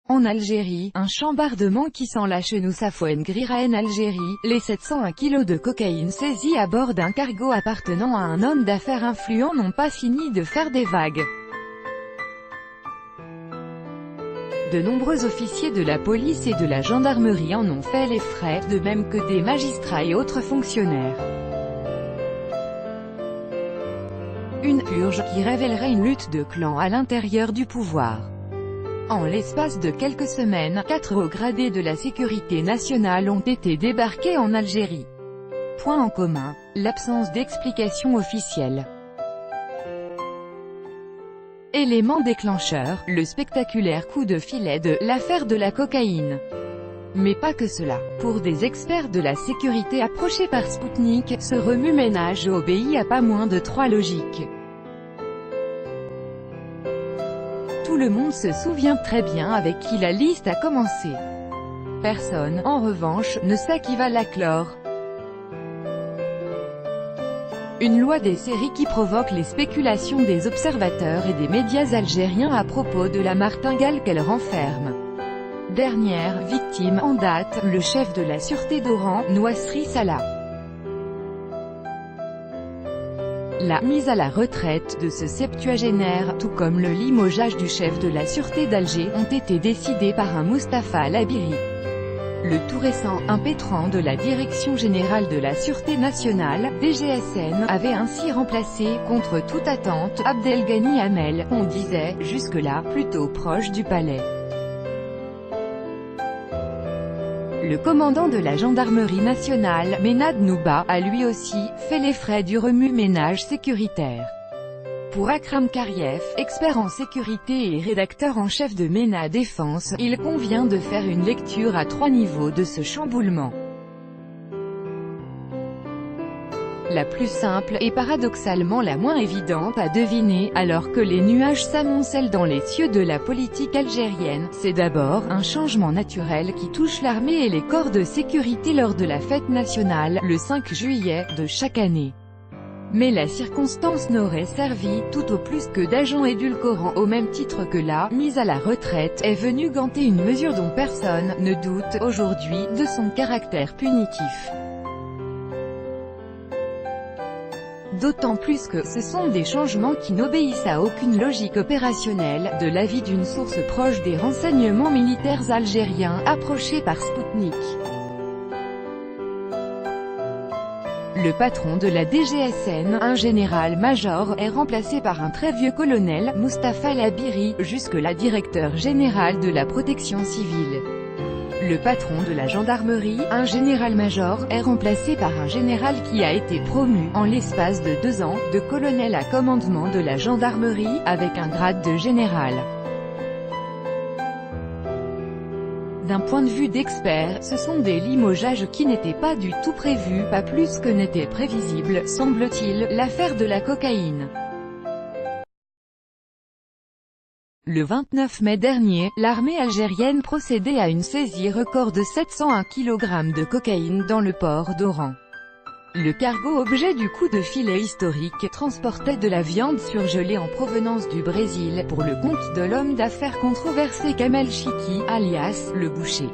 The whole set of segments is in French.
En Algérie, un chambardement qui sent la chenou Safouane Guira en Algérie, les 701 kilos de cocaïne saisis à bord d'un cargo appartenant à un homme d'affaires influent n'ont pas fini de faire des vagues. De nombreux officiers de la police et de la gendarmerie en ont fait les frais, de même que des magistrats et autres fonctionnaires. Une purge qui révélerait une lutte de clans à l'intérieur du pouvoir. En l'espace de quelques semaines, 4 hauts gradés de la sécurité nationale ont été débarqués en Algérie. Point en commun, l'absence d'explication officielle. Élément déclencheur, le spectaculaire coup de filet de « l'affaire de la cocaïne ». Mais pas que cela. Pour des experts de la sécurité approchés par Sputnik, ce remue-ménage obéit à pas moins de 3 logiques. Tout le monde se souvient très bien avec qui la liste a commencé. Personne, en revanche, ne sait qui va la clore. Une loi des séries qui provoque les spéculations des observateurs et des médias algériens à propos de la martingale qu'elle renferme. Dernière victime en date, le chef de la sûreté d'Oran, Nouassri Salah. La mise à la retraite de ce septuagénaire, tout comme le limogeage du chef de la sûreté d'Alger, ont été décidés par un Mustapha Al-Abiri. Le tout récent impétrant de la Direction générale de la Sûreté nationale, DGSN, avait ainsi remplacé, contre toute attente, Abdelghani Hamel, on disait, jusque-là, plutôt proche du palais. Le commandant de la gendarmerie nationale, Ménad Nouba, a lui aussi fait les frais du remue-ménage sécuritaire. Pour Akram Kariev, expert en sécurité et rédacteur en chef de MENA Défense, il convient de faire une lecture à 3 niveaux de ce chamboulement. La plus simple, et paradoxalement la moins évidente à deviner, alors que les nuages s'amoncellent dans les cieux de la politique algérienne, c'est d'abord un changement naturel qui touche l'armée et les corps de sécurité lors de la fête nationale, le 5 juillet, de chaque année. Mais la circonstance n'aurait servi, tout au plus que d'agent édulcorant au même titre que la mise à la retraite, est venue ganter une mesure dont personne ne doute, aujourd'hui, de son caractère punitif. D'autant plus que ce sont des changements qui n'obéissent à aucune logique opérationnelle, de l'avis d'une source proche des renseignements militaires algériens, approchée par Sputnik. Le patron de la DGSN, un général-major, est remplacé par un très vieux colonel, Mustapha Al-Abiri, jusque-là directeur général de la protection civile. Le patron de la gendarmerie, un général-major, est remplacé par un général qui a été promu, en l'espace de 2 ans, de colonel à commandement de la gendarmerie, avec un grade de général. D'un point de vue d'expert, ce sont des limogeages qui n'étaient pas du tout prévus, pas plus que n'était prévisible, semble-t-il, l'affaire de la cocaïne. Le 29 mai dernier, l'armée algérienne procédait à une saisie record de 701 kg de cocaïne dans le port d'Oran. Le cargo objet du coup de filet historique transportait de la viande surgelée en provenance du Brésil, pour le compte de l'homme d'affaires controversé Kamel Chiki, alias le boucher.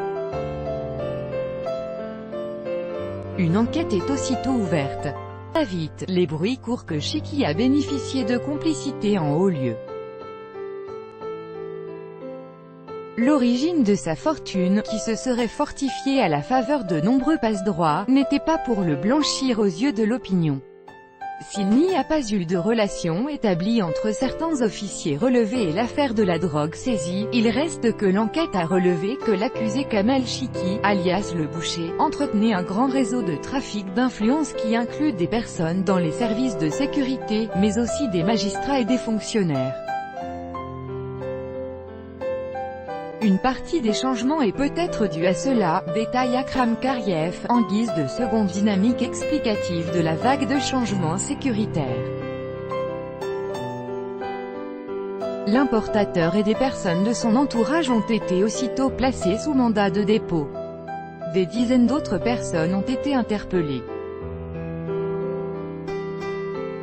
Une enquête est aussitôt ouverte. Très vite, les bruits courent que Chiki a bénéficié de complicité en haut lieu. L'origine de sa fortune, qui se serait fortifiée à la faveur de nombreux passe-droits, n'était pas pour le blanchir aux yeux de l'opinion. S'il n'y a pas eu de relation établie entre certains officiers relevés et l'affaire de la drogue saisie, il reste que l'enquête a relevé que l'accusé Kamel Chiki, alias le boucher, entretenait un grand réseau de trafic d'influence qui inclut des personnes dans les services de sécurité, mais aussi des magistrats et des fonctionnaires. Une partie des changements est peut-être due à cela, détaille Akram Kariev, en guise de seconde dynamique explicative de la vague de changements sécuritaires. L'importateur et des personnes de son entourage ont été aussitôt placés sous mandat de dépôt. Des dizaines d'autres personnes ont été interpellées.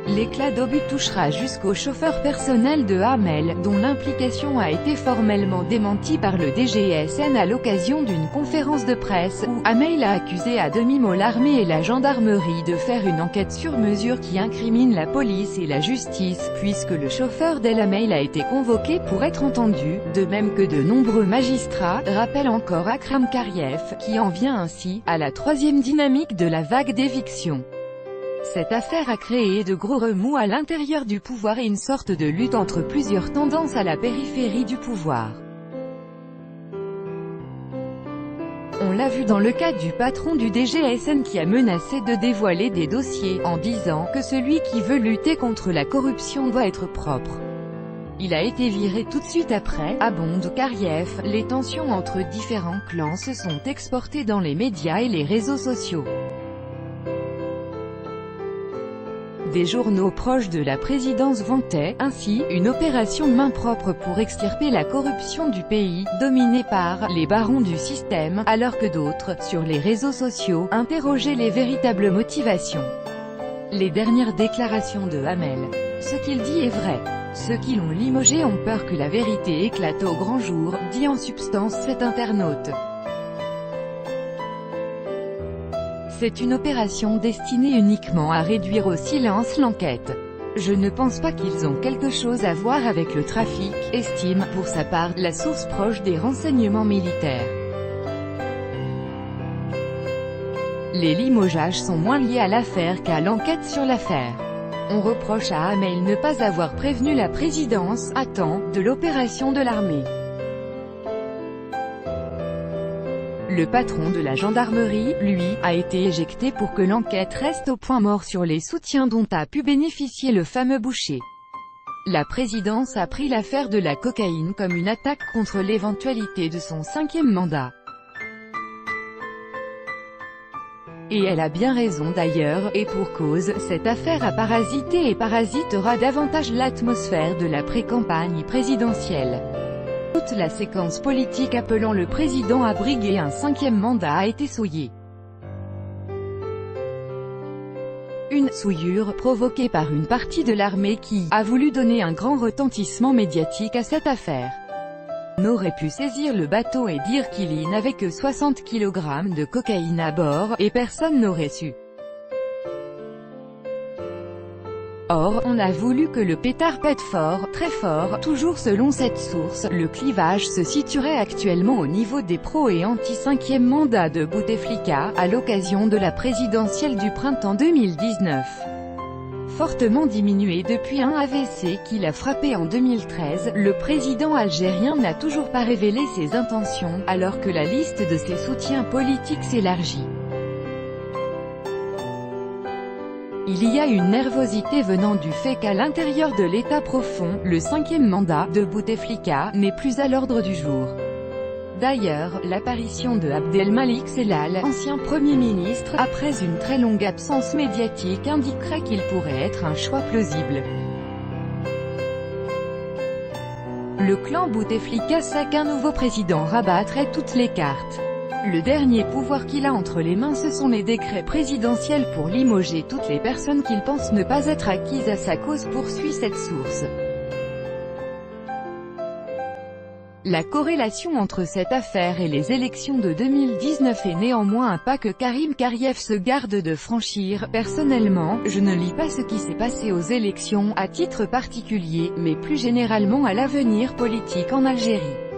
L'éclat d'obus touchera jusqu'au chauffeur personnel de Hamel, dont l'implication a été formellement démentie par le DGSN à l'occasion d'une conférence de presse, où Hamel a accusé à demi-mot l'armée et la gendarmerie de faire une enquête sur mesure qui incrimine la police et la justice, puisque le chauffeur d'El Hamel a été convoqué pour être entendu, de même que de nombreux magistrats, rappelle encore Akram Kariev, qui en vient ainsi à la troisième dynamique de la vague d'éviction. Cette affaire a créé de gros remous à l'intérieur du pouvoir et une sorte de lutte entre plusieurs tendances à la périphérie du pouvoir. On l'a vu dans le cas du patron du DGSN qui a menacé de dévoiler des dossiers, en disant que celui qui veut lutter contre la corruption doit être propre. Il a été viré tout de suite après, abonde Kariev. Les tensions entre différents clans se sont exportées dans les médias et les réseaux sociaux. Des journaux proches de la présidence vantaient, ainsi, une opération main propre pour extirper la corruption du pays, dominée par les barons du système, alors que d'autres, sur les réseaux sociaux, interrogeaient les véritables motivations. Les dernières déclarations de Hamel. Ce qu'il dit est vrai. Ceux qui l'ont limogé ont peur que la vérité éclate au grand jour, dit en substance cet internaute. C'est une opération destinée uniquement à réduire au silence l'enquête. Je ne pense pas qu'ils ont quelque chose à voir avec le trafic, estime, pour sa part, la source proche des renseignements militaires. Les limogeages sont moins liés à l'affaire qu'à l'enquête sur l'affaire. On reproche à Hamel ne pas avoir prévenu la présidence, à temps, de l'opération de l'armée. Le patron de la gendarmerie, lui, a été éjecté pour que l'enquête reste au point mort sur les soutiens dont a pu bénéficier le fameux Boucher. La présidence a pris l'affaire de la cocaïne comme une attaque contre l'éventualité de son 5e mandat. Et elle a bien raison d'ailleurs, et pour cause, cette affaire a parasité et parasitera davantage l'atmosphère de la pré-campagne présidentielle. Toute la séquence politique appelant le président à briguer un 5e mandat a été souillée. Une souillure provoquée par une partie de l'armée qui a voulu donner un grand retentissement médiatique à cette affaire. On aurait pu saisir le bateau et dire qu'il n'avait que 60 kg de cocaïne à bord, et personne n'aurait su. Or, on a voulu que le pétard pète fort, très fort. Toujours selon cette source, le clivage se situerait actuellement au niveau des pro- et anti-5e mandat de Bouteflika, à l'occasion de la présidentielle du printemps 2019. Fortement diminué depuis un AVC qu'il a frappé en 2013, le président algérien n'a toujours pas révélé ses intentions, alors que la liste de ses soutiens politiques s'élargit. Il y a une nervosité venant du fait qu'à l'intérieur de l'État profond, le 5e mandat de Bouteflika n'est plus à l'ordre du jour. D'ailleurs, l'apparition de Abdelmalik Sellal, ancien Premier ministre, après une très longue absence médiatique indiquerait qu'il pourrait être un choix plausible. Le clan Bouteflika sait qu'un nouveau président rabattrait toutes les cartes. Le dernier pouvoir qu'il a entre les mains, ce sont les décrets présidentiels pour limoger toutes les personnes qu'il pense ne pas être acquises à sa cause, poursuit cette source. La corrélation entre cette affaire et les élections de 2019 est néanmoins un pas que Karim Kariev se garde de franchir. Personnellement, je ne lis pas ce qui s'est passé aux élections, à titre particulier, mais plus généralement à l'avenir politique en Algérie.